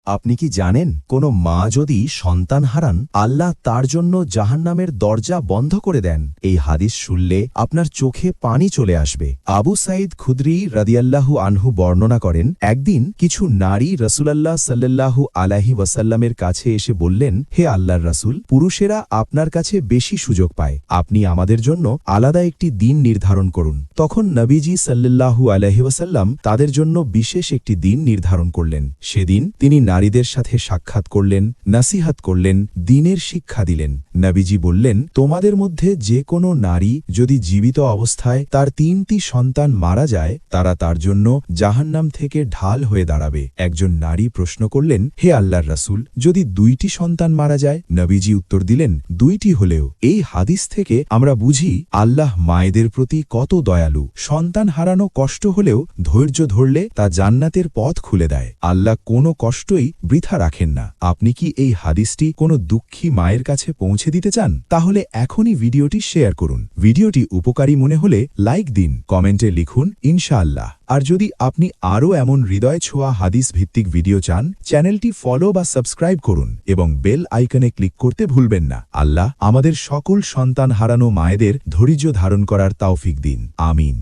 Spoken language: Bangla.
আপনি কি জানেন কোনো মা যদি সন্তান হারান আল্লাহ তার জন্য জাহান্নামের দরজা বন্ধ করে দেন। এই হাদিস শুনলে আপনার চোখে পানি চলে আসবে। আবু সাঈদ খুদরি রাদিয়াল্লাহু আনহু বর্ণনা করেন, একদিন কিছু নারী রাসূলুল্লাহ সাল্লাল্লাহু আলাইহি ওয়াসাল্লামের কাছে এসে বললেন, হে আল্লাহর রাসূল, পুরুষেরা আপনার কাছে বেশি সুযোগ পায়, আপনি আমাদের জন্য আলাদা একটি দিন নির্ধারণ করুন। তখন নবীজি সাল্লাল্লাহু আলাইহি ওয়াসাল্লাম তাদের জন্য বিশেষ একটি দিন নির্ধারণ করলেন। সেদিন তিনি নারীদের সাথে সাক্ষাৎ করলেন, নাসিহাত করলেন, দ্বীনের শিক্ষা দিলেন। নবীজি বললেন, তোমাদের মধ্যে যে কোনো নারী যদি জীবিত অবস্থায় তার ৩টি সন্তান মারা যায়, তারা তার জন্য জাহান্নাম থেকে ঢাল হয়ে দাঁড়াবে। একজন নারী প্রশ্ন করলেন, হে আল্লাহর রাসূল, যদি 2টি সন্তান মারা যায়? নবীজি উত্তর দিলেন, 2টি হলেও। এই হাদিস থেকে আমরা বুঝি আল্লাহ মায়েদের প্রতি কত দয়ালু। সন্তান হারানো কষ্ট হলেও ধৈর্য ধরলে তা জান্নাতের পথ খুলে দেয়। আল্লাহ কোনো কষ্টই বৃথা রাখেন না। আপনি কি এই হাদিসটি কোনো দুঃখী মায়ের কাছে পৌঁছে দিতে চান? তাহলে এখনই ভিডিওটি শেয়ার করুন। ভিডিওটি উপকারী মনে হলে লাইক দিন, কমেন্টে লিখুন ইনশাআল্লাহ। আর যদি আপনি আরও এমন হৃদয় ছোঁয়া হাদিস ভিত্তিক ভিডিও চান, চ্যানেলটি ফলো বা সাবস্ক্রাইব করুন এবং বেল আইকনে ক্লিক করতে ভুলবেন না। আল্লাহ আমাদের সকল সন্তান হারানো মায়েদের ধৈর্য ধারণ করার তৌফিক দিন। আমিন।